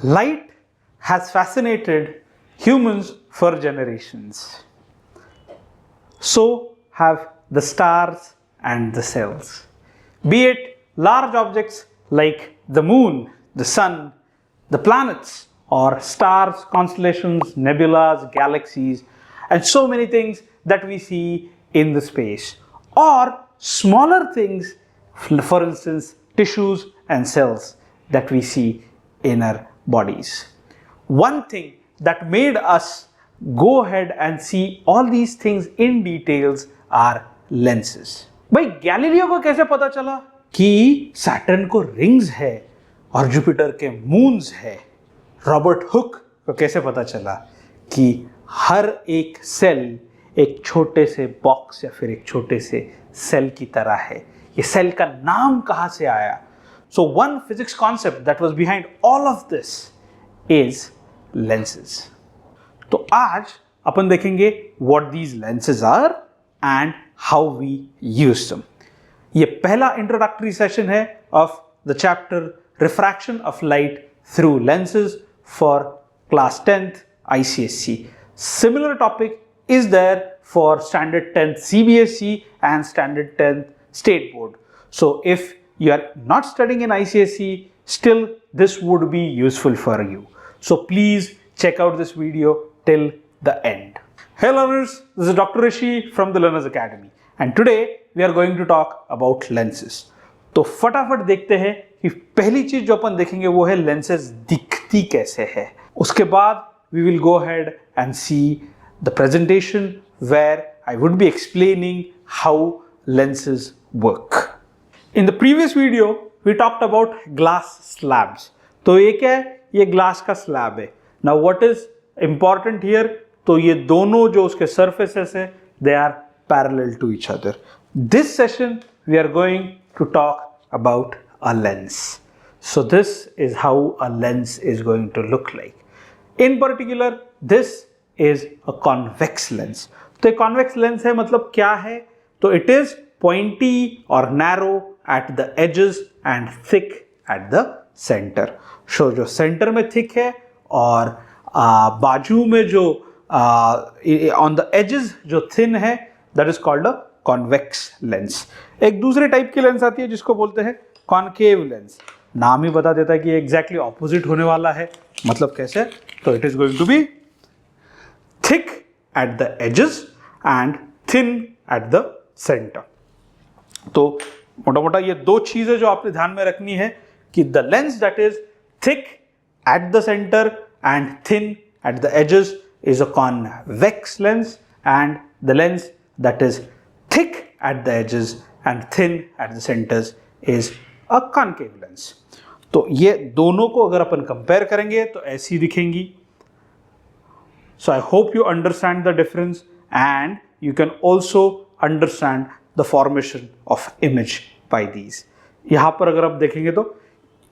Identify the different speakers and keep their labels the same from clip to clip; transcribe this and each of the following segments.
Speaker 1: Light has fascinated humans for generations. So have the stars and the cells. Be it large objects like the moon, the sun, the planets, or stars, constellations, nebulas, galaxies, and so many things that we see in the space, or smaller things, for instance, tissues and cells that we see in our bodies. One thing that made us go ahead and see all these things in details are lenses. भाई Galileo को कैसे पता चला कि Saturn को rings है और Jupiter के मून्स है? रॉबर्ट हुक को कैसे पता चला कि हर एक सेल एक छोटे से बॉक्स या फिर एक छोटे से सेल की तरह है? ये सेल का नाम कहां से आया? So one physics concept that was behind all of this is lenses. तो आज अपन देखेंगे what these lenses are and how we use them. ये पहला introductory session है of the chapter Refraction of Light through Lenses for class 10th ICSE. Similar topic is there for standard 10th CBSE and standard 10th state board. So if you are not studying in ICSE, still this would be useful for you. So please check out this video till the end. Hey learners, this is Dr. Rishi from the Learners Academy and today we are going to talk about lenses. तो फटाफट देखते हैं कि पहली चीज जो अपन देखेंगे वो है lenses दिखती कैसे है. उसके बाद we will go ahead and see the presentation where I would be explaining how lenses work. In the previous video, we talked about glass slabs. तो ये क्या है? ये glass का slab है. Now what is important here? तो ये दोनों जो उसके surfaces है, they are parallel to each other. This session, we are going to talk about a lens. So this is how a lens is going to look like. In particular, this is a convex lens. तो convex lens है मतलब क्या है? तो it is pointy or narrow at the edges and thick at the center. So जो center में thick है और बाजू में जो on the edges जो thin है, that is called a convex lens. एक दूसरे टाइप की लेंस आती है जिसको बोलते हैं concave lens. नाम ही बता देता है कि exactly opposite होने वाला है. मतलब कैसे? तो it is going to be thick at the edges and thin at the center. तो मोटा मोटा ये दो चीजें जो आपने ध्यान में रखनी है कि the lens that is thick at the center and thin at the edges is a convex lens and the lens that is thick at the edges and thin at the centers is a concave lens. तो ये दोनों को अगर अपन compare करेंगे तो ऐसी दिखेंगी. So I hope you understand the difference and you can also understand the formation of image by these. यहाँ पर अगर आप देखेंगे तो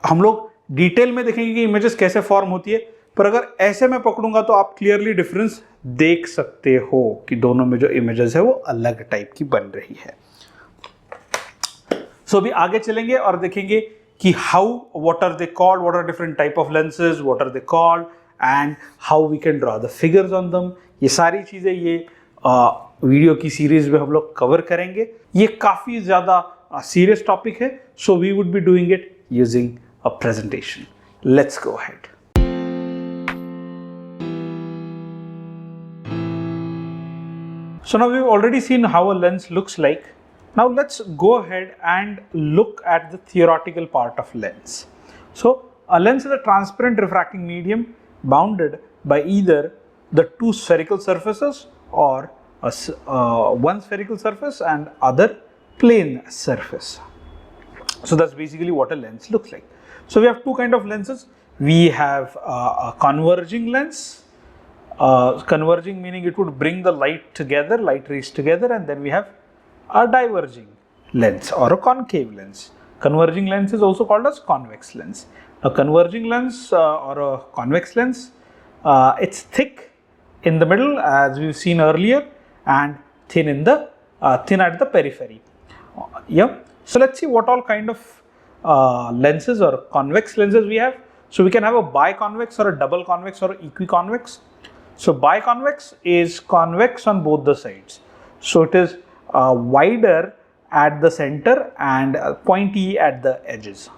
Speaker 1: हम लोग डिटेल में देखेंगे कि इमेजेस कैसे फॉर्म होती है, पर अगर ऐसे मैं पकड़ूंगा तो आप क्लियरली डिफरेंस देख सकते हो कि दोनों में जो इमेजेस है वो अलग टाइप की बन रही है. सो अभी आगे चलेंगे और देखेंगे कि how what are they called, what are different type of lenses, what are they called and how we can draw the figures on them. ये सारी चीजें ये वीडियो की सीरीज में हम लोग कवर करेंगे. ये काफी ज्यादा सीरियस टॉपिक है, so we would be doing it using a presentation. Let's go ahead. So now we've already seen how a lens looks like. Now let's go ahead and look at the theoretical part of lens. So a lens is a transparent refracting medium bounded by either the two spherical surfaces or one spherical surface and other plane surface. So that's basically what a lens looks like. So we have two kind of lenses. We have a converging lens. Converging meaning it would bring the light together, light rays together, and then we have a diverging lens or a concave lens. Converging lens is also called as convex lens. A converging lens or a convex lens, it's thick in the middle as we've seen earlier and thin in the thin at the periphery. Yeah. So let's see what all kind of lenses or convex lenses we have. So we can have a biconvex or a double convex or equiconvex. So biconvex is convex on both the sides. So it is wider at the center and pointy at the edges.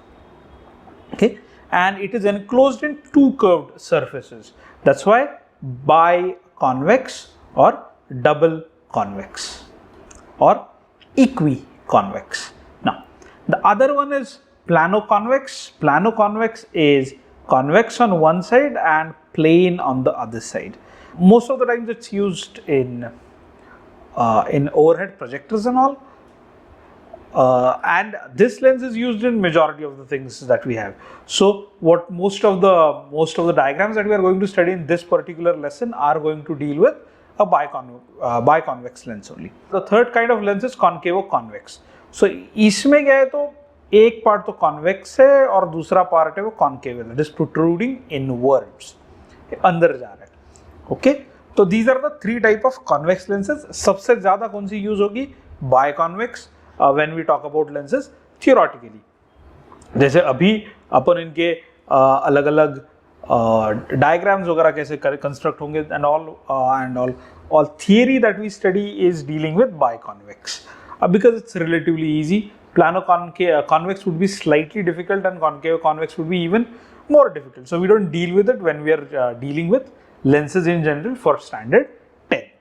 Speaker 1: Okay, and it is enclosed in two curved surfaces. That's why biconvex or double convex or equiconvex. Now, the other one is planoconvex. Planoconvex is convex on one side and plane on the other side. Most of the times it's used in overhead projectors and all. And this lens is used in majority of the things that we have. So what most of the diagrams that we are going to study in this particular lesson are going to deal with a biconvex lens only. The third kind of lens is concavo-convex. So इसमें क्या है तो एक part तो convex है और दूसरा part है वो concave है, that is protruding inwards, अंदर जा रहा है. Okay, तो these are the three type of convex lenses. सबसे ज़्यादा कौन सी use होगी? Biconvex. When we talk about lenses theoretically, जैसे अभी अपन इनके अलग अलग diagrams वगैरह कैसे construct होंगे and all theory that we study is dealing with biconvex. Because it's relatively easy. Plano-convex would be slightly difficult and concavo-convex would be even more difficult. So we don't deal with it when we are dealing with lenses in general for standard 10th.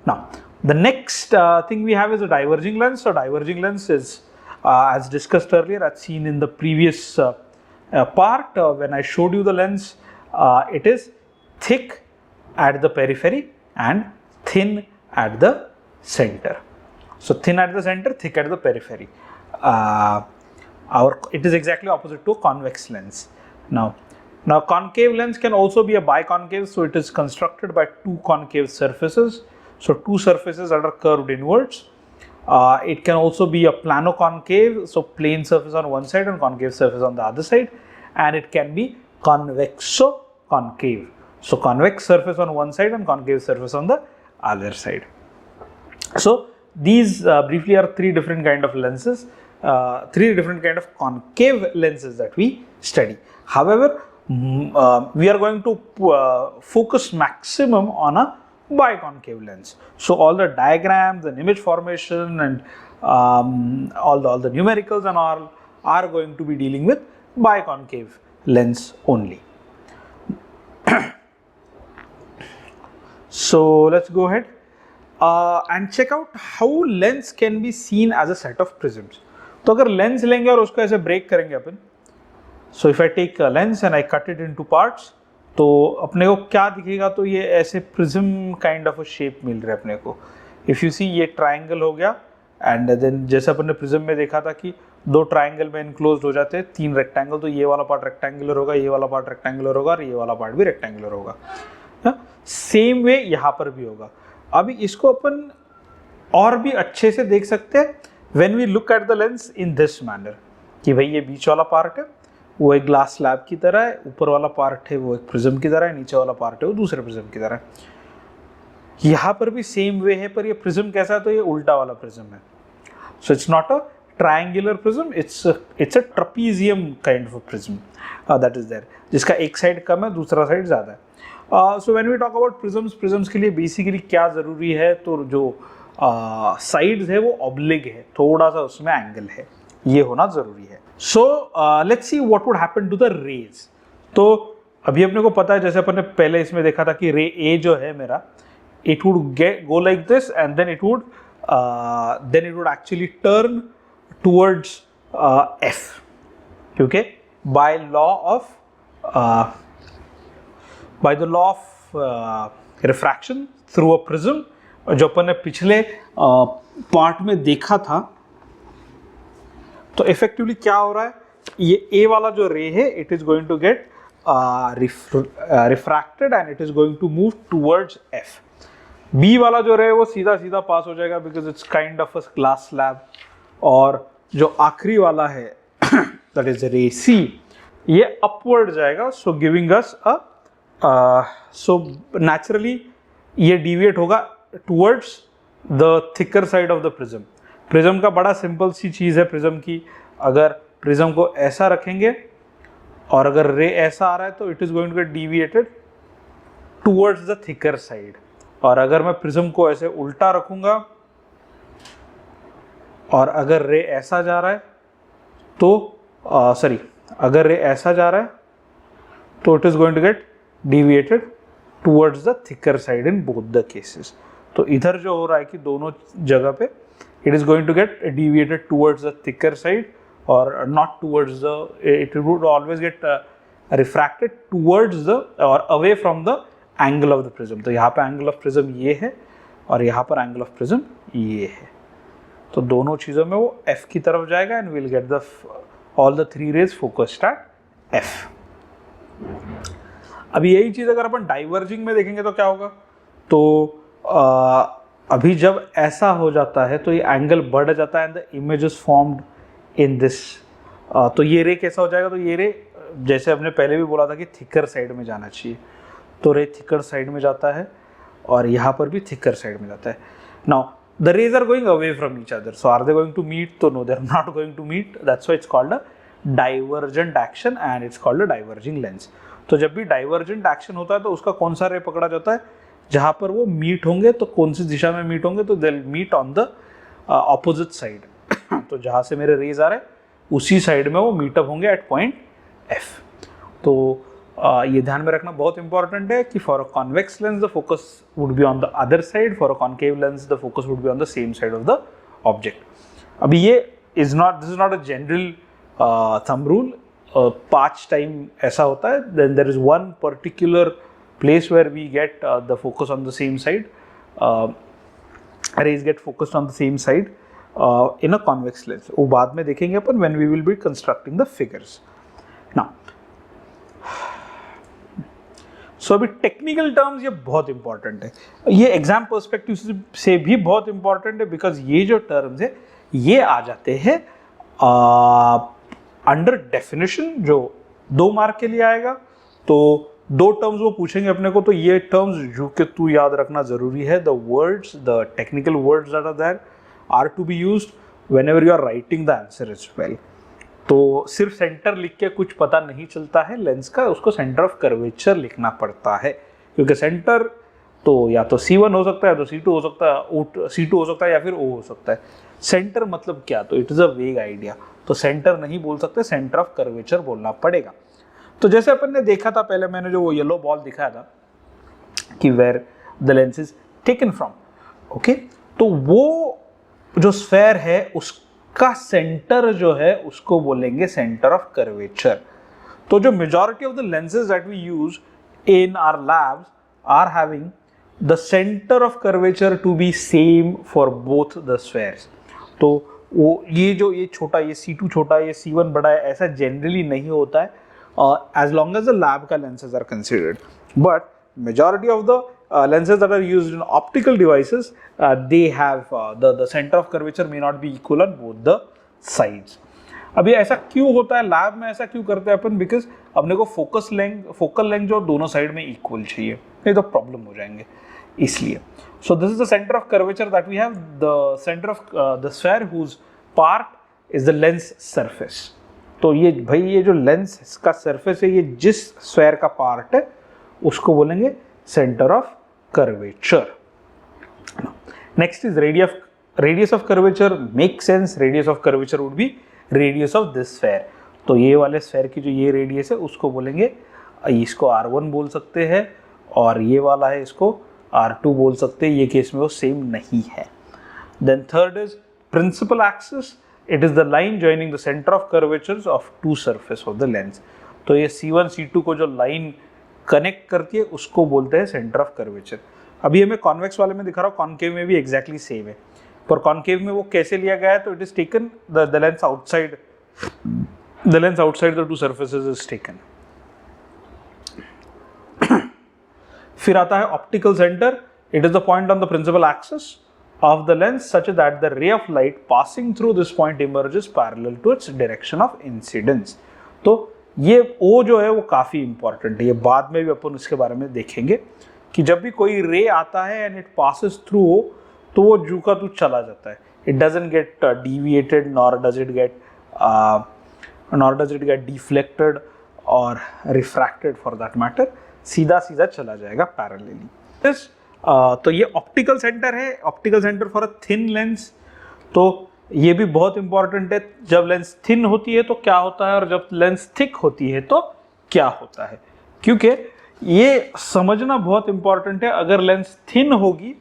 Speaker 1: Now, the next thing we have is a diverging lens. So diverging lens is, as discussed earlier, as seen in the previous part when I showed you the lens, it is thick at the periphery and thin at the center. So thin at the center, thick at the periphery. It is exactly opposite to a convex lens. Now concave lens can also be a biconcave. So it is constructed by two concave surfaces. So two surfaces that are curved inwards. It can also be a plano-concave, so plane surface on one side and concave surface on the other side. And it can be convexo-concave. So convex surface on one side and concave surface on the other side. So these briefly are three different kind of lenses, three different kind of concave lenses that we study. However, we are going to focus maximum on a biconcave lens. So all the diagrams and image formation and all the numericals and all are going to be dealing with biconcave lens only. So let's go ahead and check out how lens can be seen as a set of prisms. तो अगर lens लेंगे और उसको ऐसे break करेंगे अपन, so if I take a lens and I cut it into parts, तो अपने को क्या दिखेगा? तो ये ऐसे prism kind of a shape मिल रहा है अपने को. इफ़ यू सी ये ट्राइंगल हो गया एंड देन जैसे अपन ने प्रिज्म में देखा था कि दो ट्राइंगल में इनक्लोज हो जाते हैं, तीन रेक्टेंगल, तो ये वाला पार्ट रेक्टेंगुलर होगा, ये वाला पार्ट रेक्टेंगुलर होगा और ये वाला पार्ट भी रेक्टेंगुलर होगा. सेम वे यहाँ पर भी होगा. अभी इसको अपन और भी अच्छे से देख सकते हैं when we look at the lens in this manner कि भाई ये बीच वाला पार्ट है वो एक ग्लास स्लैब की तरह है, ऊपर वाला पार्ट है वो एक प्रिज्म की तरह है, नीचे वाला पार्ट है वो दूसरे प्रिज्म की तरह है. यहाँ पर भी सेम वे है, पर ये प्रिज्म कैसा है? तो ये उल्टा वाला प्रिज्म है. So it's not a triangular prism, it's a trapezium kind of prism that is there, जिसका एक साइड कम है दूसरा साइड ज़्यादा है. So when we talk about prisms के लिए बेसिकली क्या ज़रूरी है? तो जो साइड्स है वो ऑब्लिग है, थोड़ा सा उसमें एंगल है, ये होना ज़रूरी है. So let's see what would happen to the rays. तो अभी अपने को पता है, जैसे अपन ने पहले इसमें देखा था कि रे ए जो है मेरा, it would go like this and then it would actually turn towards F. Okay, by the law of refraction through a prism, जो अपन ने पिछले पार्ट में देखा था. तो इफेक्टिवली क्या हो रहा है? ये ए वाला जो रे है, it is going to get refracted and it is going to move towards F. B वाला जो रे है वो सीधा सीधा पास हो जाएगा because it's kind of a glass slab. और जो आखिरी वाला है दैट इज रे सी, ये अपवर्ड जाएगा, so giving us so naturally ये डिविएट होगा towards the thicker side of the prism. Prism का बड़ा सिंपल सी चीज़ है प्रिज्म की. अगर प्रिज्म को ऐसा रखेंगे और अगर रे ऐसा आ रहा है तो it is going to get deviated towards the thicker side. और अगर मैं प्रिज्म को ऐसे उल्टा रखूंगा और अगर रे ऐसा जा रहा है तो अगर रे ऐसा जा रहा है तो it is going to get deviated towards the thicker side in both the cases. तो इधर जो हो रहा है कि दोनों जगह पे it is going to get deviated towards the thicker side और not towards the, it would always get refracted towards the और away from the angle of the prism. तो यहाँ पे एंगल ऑफ प्रिज्म ये है और यहाँ पर एंगल ऑफ प्रिज्म ये है। तो दोनों चीज़ों में वो F की तरफ जाएगा and will get the all the three rays focused at F। अभी यही चीज़ अगर अपन डाइवर्जिंग में देखेंगे तो क्या होगा, तो अभी जब ऐसा हो जाता है तो ये एंगल बढ़ जाता है and the image is formed in this. तो ये रे कैसा हो जाएगा, तो ये रे जैसे हमने पहले भी बोला था कि थिकर साइड में जाना चाहिए, तो रे थिकर साइड में जाता है और यहाँ पर भी थिकर साइड में जाता है। Now the rays are going away from each other, so are they going to meet, तो no they are not going to meet, that's why it's called a divergent action and it's called a diverging lens. तो जब भी divergent action होता है तो उसका कौन सा रे पकड़ा जाता है, जहाँ पर वो मीट होंगे तो कौन सी दिशा में मीट होंगे, तो they will meet on the opposite side. तो जहाँ से मेरे रेज आ रहे हैं उसी साइड में वो मीटअप होंगे एट पॉइंट F। तो ये ध्यान में रखना बहुत इंपॉर्टेंट है कि for a convex lens the focus would be on the other side, for a concave lens the focus would be on the same side of the object. अभी ये this is not a general thumb rule, 5 time ऐसा होता है, then there is one particular place where we get the focus on the same side, rays get focused on the same side in a convex lens। वो बाद में देखेंगे अपन when we will be constructing the figures। now so अभी technical terms ये बहुत important है, ये exam perspective से भी बहुत इंपॉर्टेंट है, बिकॉज ये जो टर्म्स है ये आ जाते हैं अंडर डेफिनेशन जो 2 मार्क के लिए आएगा। तो 2 टर्म्स वो पूछेंगे अपने को, तो ये टर्म्स जो कि तू याद रखना जरूरी है। The words, the technical words that are there are to be used whenever you are writing the answer as well. तो सिर्फ सेंटर लिख के कुछ पता नहीं चलता है लेंस का, उसको सेंटर ऑफ कर्वेचर लिखना पड़ता है, क्योंकि सेंटर तो या तो C1 हो सकता है, तो C2 हो सकता है, C2 हो सकता है या फिर O हो सकता है। सेंटर मतलब क्या, तो इट इज अ वेग आइडिया, तो सेंटर नहीं बोल सकते, सेंटर ऑफ कर्वेचर बोलना पड़ेगा। तो जैसे अपन ने देखा था पहले, मैंने जो वो येलो बॉल दिखाया था कि where the lens is taken from, okay, तो वो जो स्फेयर है उसका सेंटर जो है उसको बोलेंगे सेंटर ऑफ कर्वेचर। तो जो majority of the lenses that we use in our labs are having the centre of curvature to be same for both the spheres. तो वो ये छोटा, ये C2 छोटा, ये C1 बड़ा है, ऐसा जनरली नहीं होता है as long as the lab ka lenses are considered, but majority of the lenses that are used in optical devices they have the center of curvature may not be equal on both the sides। अभी ऐसा क्यों होता है lab में, ऐसा क्यों करते हैं अपन, बिकॉज अपने को फोकल लेंथ जो दोनों साइड में इक्वल चाहिए, नहीं तो प्रॉब्लम हो जाएंगे, इसलिए। So this is the centre of curvature that we have, the centre of the sphere whose part is the lens surface. तो ये भाई ये जो लेंस का सरफेस है, ये जिस स्फेयर का पार्ट है उसको बोलेंगे centre of curvature. Next is radius of curvature. Make sense, radius of curvature would be radius of this sphere. तो ये वाले स्फेयर की जो ये रेडियस है उसको बोलेंगे, इसको R1 बोल सकते हैं, और ये वाला है इसको R2 बोल सकते हैं। ये केस में वो सेम नहीं है। Then third is principal axis. It is the line joining the center of curvatures of 2 surface of the lens। तो ये C1 C2 को जो लाइन कनेक्ट करती है उसको बोलते हैं सेंटर ऑफ कर्वेचर। अभी हमें कॉन्वेक्स वाले में दिखा रहा हूँ, कॉन्केव में भी एग्जैक्टली सेम है, पर कॉन्केव में वो कैसे लिया गया है, तो it is taken the lens outside the 2 surfaces is taken. फिर आता है optical centre. It is the point on the principal axis of the lens such that the ray of light passing through this point emerges parallel to its direction of incidence। तो ये O जो है वो काफ़ी important है, ये बाद में भी अपन इसके बारे में देखेंगे कि जब भी कोई रे आता है and it passes through O, तो वो जू का तू चला जाता है, it doesn't get deviated nor does it get deflected और रिफ्रैक्टेड फॉर दैट मैटर, सीधा सीधा चला जाएगा पैरेलली। तो ये ऑप्टिकल सेंटर है, optical centre for a thin lens. तो ये भी बहुत इंपॉर्टेंट है, जब लेंस थिन होती है तो क्या होता है और जब लेंस थिक होती है तो क्या होता है, क्योंकि ये समझना बहुत इंपॉर्टेंट है। अगर लेंस थिन होगी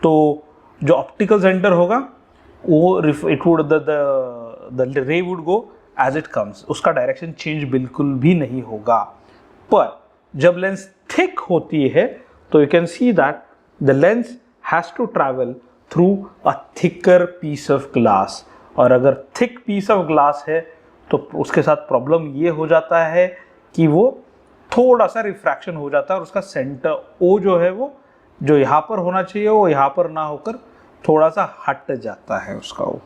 Speaker 1: तो जो ऑप्टिकल सेंटर होगा वो it would the ray would go as it comes, उसका डायरेक्शन चेंज बिल्कुल भी नहीं होगा। पर जब लेंस थिक होती है तो you can see that the lens has to travel through a thicker piece of glass, और अगर थिक पीस ऑफ ग्लास है तो उसके साथ प्रॉब्लम ये हो जाता है कि वो थोड़ा सा रिफ्रैक्शन हो जाता है और उसका सेंटर ओ जो है वो जो यहाँ पर होना चाहिए वो यहाँ पर ना होकर थोड़ा सा हट जाता है उसका ओ।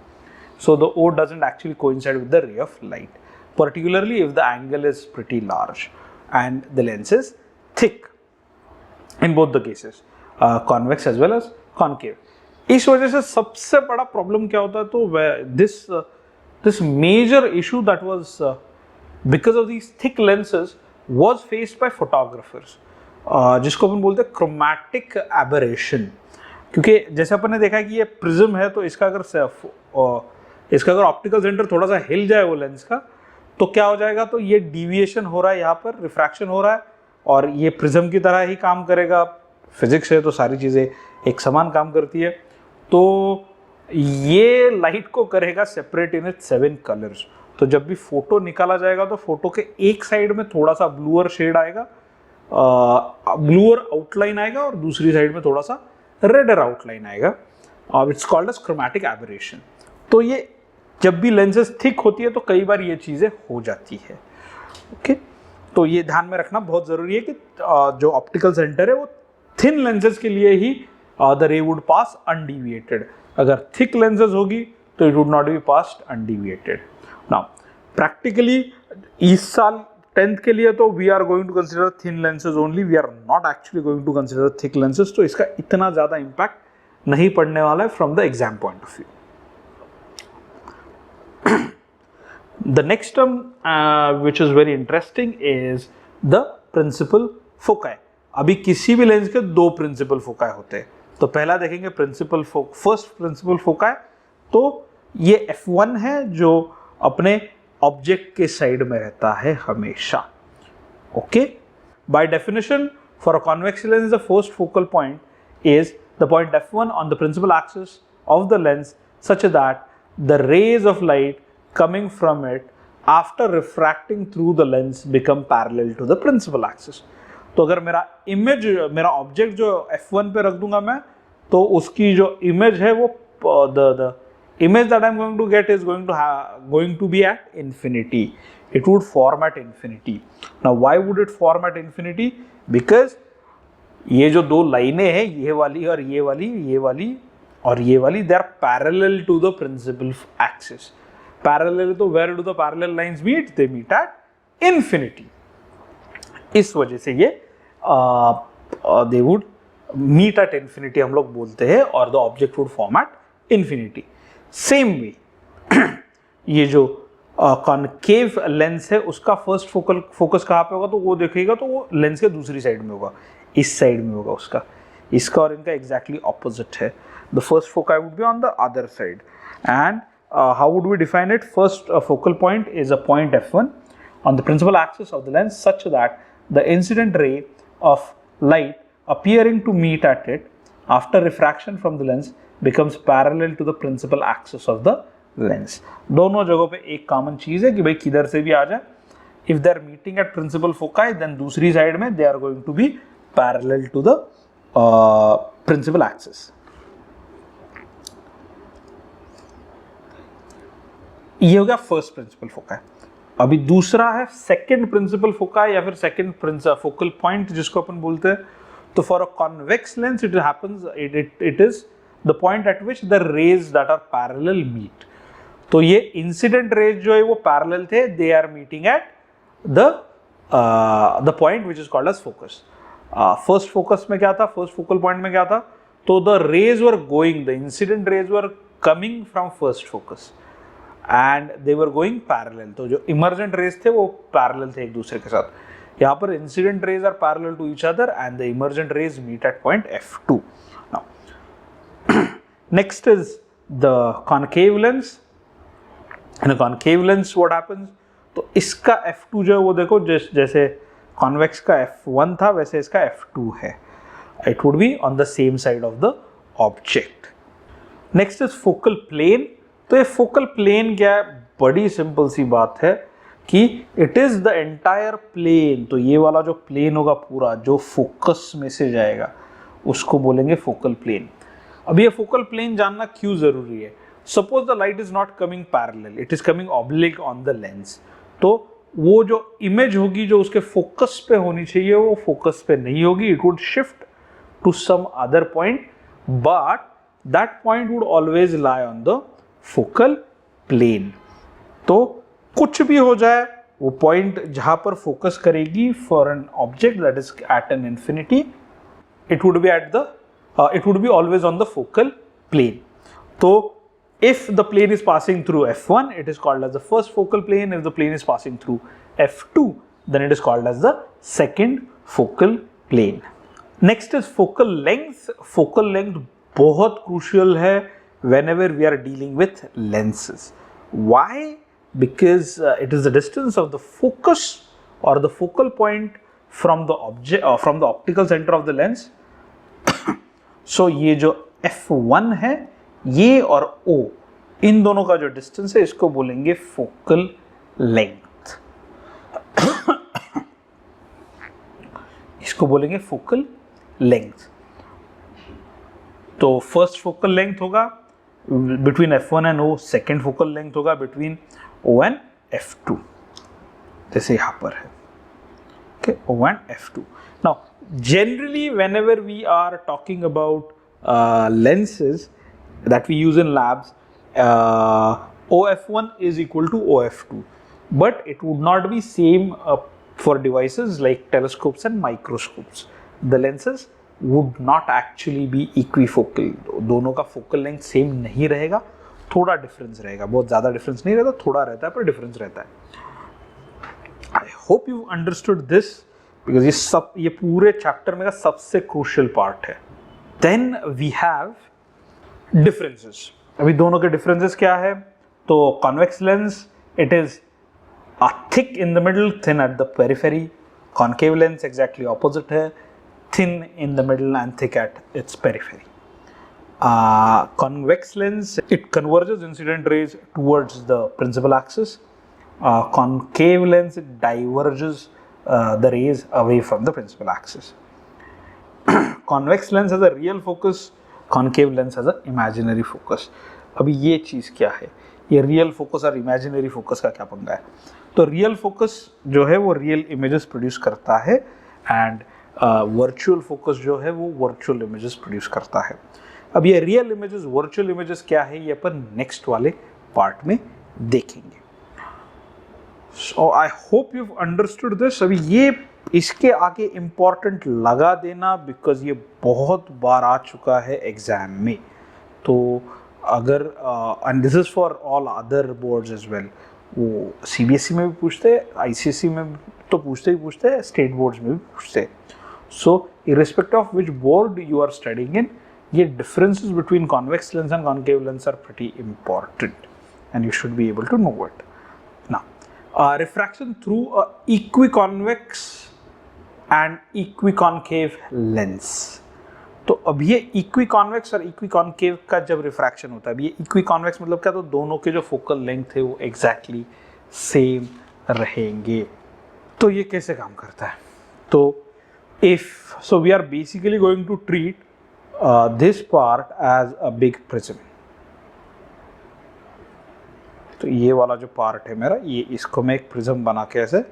Speaker 1: So the O doesn't actually coincide with the ray of light, particularly if the angle is pretty large and the lens is thick in both the cases, convex as well as concave. इस वजह से सबसे बड़ा problem क्या होता है, तो this major issue that was because of these thick lenses was faced by photographers, जिसको अपन बोलते हैं chromatic aberration। क्योंकि जैसे अपन ने देखा है कि ये प्रिज्म है, तो इसका अगर ऑप्टिकल सेंटर थोड़ा सा हिल जाए वो लेंस का तो क्या हो जाएगा, तो ये डिविएशन हो रहा है, यहाँ पर रिफ्रैक्शन हो रहा है और ये प्रिज्म की तरह ही काम करेगा। फिजिक्स है तो सारी चीज़ें एक समान काम करती है। तो ये लाइट को करेगा सेपरेट इन इट्स 7 कलर्स। तो जब भी फोटो निकाला जाएगा तो फोटो के एक साइड में थोड़ा सा ब्लूअर शेड आएगा, ब्लूअर आउटलाइन आएगा, और दूसरी साइड में थोड़ा सा रेडर आउटलाइन आएगा। It's called as chromatic aberration. तो ये जब भी लेंसेज थिक होती है तो कई बार ये चीज़ें हो जाती है। ओके, तो ये ध्यान में रखना बहुत ज़रूरी है कि जो ऑप्टिकल सेंटर है वो थिन लेंसेज के लिए ही the ray would pass undeviated. अगर थिक लेंसेज होगी तो it would not be passed undeviated. Now practically इस साल 10th के लिए तो we are going to consider thin lenses only, we are not actually going to consider thick lenses. तो इसका इतना ज़्यादा इम्पैक्ट नहीं पड़ने वाला है from the exam point of view. The next term which is very interesting is the principal foci। अभी किसी भी लेंस के 2 प्रिंसिपल फोकाई होते हैं। तो पहला देखेंगे फर्स्ट प्रिंसिपल फोकाई। तो ये F1 है जो अपने ऑब्जेक्ट के साइड में रहता है हमेशा। Okay, by definition for a convex lens the first focal point is the point F1 on the principal axis of the lens such that the rays of light coming from it after refracting through the lens become parallel to the principal axis। तो अगर मेरा object जो F1 पे रख दूंगा मैं, तो उसकी जो इमेज है वो the image that I'm going to get is going to be at infinity. It would form at infinity. Now why would it form at infinity? Because ये जो 2 लाइनें हैं, ये वाली और ये वाली, ये वाली और ये वाली, they are parallel to the principal axis। Parallel तो where do the parallel lines meet? They meet at infinity। इस वजह से ये they would meet at infinity हम लोग बोलते हैं, और the object would form at infinity। Same way ये जो कॉनकेव लेंस है उसका फर्स्ट फोकस कहाँ पे होगा, तो वो देखेगा तो वो लेंस के दूसरी साइड में होगा, इस साइड में होगा उसका। इसका और इनका एग्जैक्टली ऑपोजिट है। The first foci would be on the other side. And how would we define it? First focal point is a point F1 on the principal axis of the lens such that the incident ray of light appearing to meet at it after refraction from the lens becomes parallel to the principal axis of the lens। दोनों जगहों पे एक common चीज है कि भाई किधर से भी आ जाए, if they are meeting at principal foci then दूसरी साइड में they are going to be parallel to the principal axis। ये हो गया फर्स्ट प्रिंसिपल फोकाई। अभी दूसरा है सेकंड प्रिंसिपल फोकाई या फिर सेकंड फोकल पॉइंट जिसको अपन बोलते हैं। तो for a convex lens it happens it is the point at which the rays that are parallel meet. तो ये इंसिडेंट रेज जो है वो पैरेलल थे, they are meeting at the point which is called as focus. First focus में क्या था, first focal point में क्या था, तो the raise were going, the incident raise were coming from first focus and they were going parallel. तो जो emergent raise थे वो पैरेलल थे एक दूसरे के साथ। यहाँ पर incident rays are parallel to each other and the emergent rays meet at point F2। Now next is the concave lens. In concave lens what happens, तो इसका F2 जो है वो देखो जैसे कॉन्वेक्स का F1 था वैसे इसका F2 है। It would be on the same side of the object. Next is focal plane. तो ये फोकल प्लेन क्या है, बड़ी सिंपल सी बात है कि it is the entire plane. तो ये वाला जो प्लेन होगा पूरा जो फोकस में से जाएगा उसको बोलेंगे फोकल प्लेन। अब ये फोकल प्लेन जानना क्यों जरूरी है? Suppose the light is not coming parallel, it is coming oblique on the lens. तो वो जो इमेज होगी जो उसके फोकस पे होनी चाहिए वो फोकस पे नहीं होगी, it would shift to some other point, but that point would always lie on the focal plane. तो कुछ भी हो जाए वो पॉइंट जहां पर फोकस करेगी for an object that is at an infinity, it would be always on the focal plane. So if the plane is passing through F1, it is called as the first focal plane. If the plane is passing through F2, then it is called as the second focal plane. Next is focal length. Focal length बहुत crucial है whenever we are dealing with lenses. Why? Because it is the distance of the focus or the focal point from the object or from the optical center of the lens. So ये जो F1 है ये और O इन दोनों का जो distance है इसको बोलेंगे फोकल लेंथ। इसको बोलेंगे फोकल लेंथ। तो फर्स्ट फोकल लेंथ होगा between F1 and O, second focal length होगा बिटवीन O एंड F2, जैसे यहां पर है। Okay, O and F2. Now, generally, whenever we are talking about lenses that we use in labs, OF1 is equal to OF2, but it would not be same for devices like telescopes and microscopes. The lenses would not actually be equifocal. दोनों का focal length same नहीं रहेगा, थोड़ा difference रहेगा, बहुत ज़्यादा difference नहीं रहता, थोड़ा रहता है पर difference रहता है। I hope you understood this because ये पूरे चैप्टर में का सबसे क्रूशियल पार्ट है। Then we have differences. अभी दोनों के differences क्या है? तो convex lens it is thick in the middle, thin at the periphery. Concave lens exactly opposite है, thin in the middle and thick at its periphery. Convex lens it converges incident rays towards the principal axis. Concave lens it diverges the rays away from the principal axis. Convex lens has a real focus, concave lens has a imaginary focus. अभी ये चीज़ क्या है, ये real focus और imaginary focus का क्या पंगा है? तो रियल फोकस जो है वो रियल इमेजेस प्रोड्यूस करता है एंड वर्चुअल फोकस जो है वो वर्चुअल इमेजेस प्रोड्यूस करता है। अब ये रियल इमेजेस वर्चुअल इमेजेस क्या है ये अपन नेक्स्ट वाले पार्ट में देखेंगे। So I hope you've understood this. अभी ये इसके आगे important लगा देना because ये बहुत बार आ चुका है एग्जाम में। तो अगर and this is for all other boards as well, वो CBSE में भी पूछते हैं, ICSE में तो पूछते ही पूछते हैं, स्टेट बोर्ड्स में भी पूछते हैं। So irrespective of which board you are studying in, ये differences between convex lens and concave lens are pretty important and you should be able to know it. Now refraction through a equiconvex and equiconcave lens. तो अब ये equiconvex और equiconcave का जब refraction होता है, अब ये equiconvex मतलब क्या, तो दोनों के जो फोकल लेंथ है वो एग्जैक्टली सेम रहेंगे। तो ये कैसे काम करता है? तो so we are basically going to treat this part as a big prism. तो ये वाला जो पार्ट है मेरा, ये इसको मैं एक प्रिज्म बना के ऐसे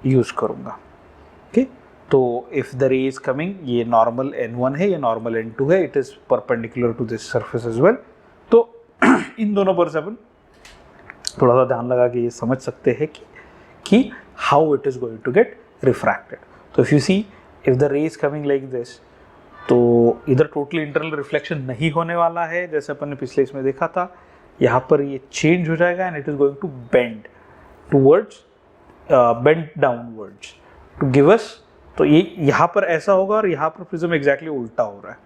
Speaker 1: यूज करूंगा। ओके, तो if the ray is coming, ये नॉर्मल n1 है, ये नॉर्मल n2 है, it is perpendicular to this surface as well. तो इन दोनों पर से अपन थोड़ा सा ध्यान लगा के ये समझ सकते हैं कि how it is going to get refracted. तो if you see, if the ray is coming like this, तो इधर टोटली इंटरनल रिफ्लेक्शन नहीं होने वाला है जैसे अपन ने पिछले इसमें देखा था, यहाँ पर ये चेंज हो जाएगा and it is going to bend towards, bend downwards to give us, तो ये यहाँ पर ऐसा होगा और यहाँ पर प्रिज्म एग्जैक्टली उल्टा हो रहा है।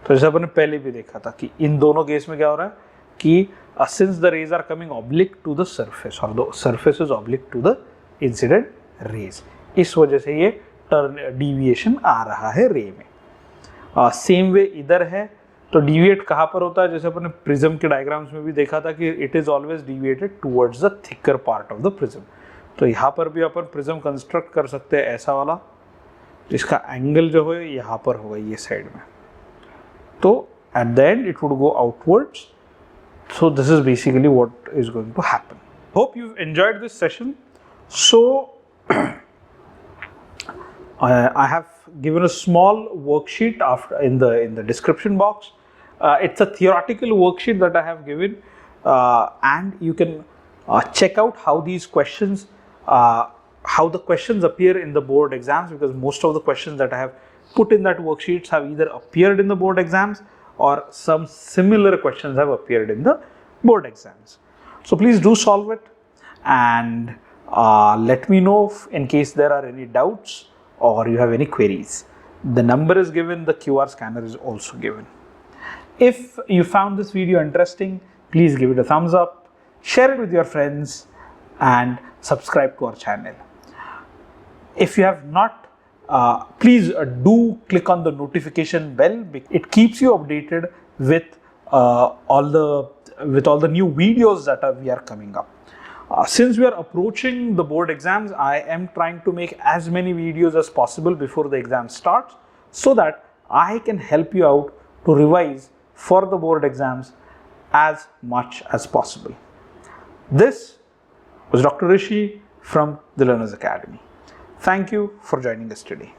Speaker 1: तो जैसे अपन ने पहले भी देखा था कि इन दोनों केस में क्या हो रहा है कि since the rays are coming oblique to the surface और the surface is oblique to the incident rays, इस वजह से ये टर्न डिविएशन आ रहा है रे में। सेम वे इधर है, तो डिविएट कहाँ पर होता है, जैसे अपन ने प्रिज्म के डायग्राम्स में भी देखा था कि it is always deviated towards the thicker part of the prism. तो यहाँ पर भी अपन प्रिज्म कंस्ट्रक्ट कर सकते हैं ऐसा वाला, इसका एंगल जो है यहाँ पर होगा ये साइड में, तो at the end it would go outwards. So this is basically what is going to happen. Hope you've enjoyed this session. So I have given a small worksheet after in the description box. It's a theoretical worksheet that I have given, and you can check out how these questions, how the questions appear in the board exams, because most of the questions that I have put in that worksheets have either appeared in the board exams or some similar questions have appeared in the board exams. So please do solve it and let me know in case there are any doubts or you have any queries. The number is given, the QR scanner is also given. If you found this video interesting, please give it a thumbs up, share it with your friends and subscribe to our channel. If you have not, please do click on the notification bell. It keeps you updated with all the new videos that we are coming up. Since we are approaching the board exams, I am trying to make as many videos as possible before the exam starts, so that I can help you out to revise for the board exams as much as possible. This was Dr. Rishi from the Learners Academy. Thank you for joining us today.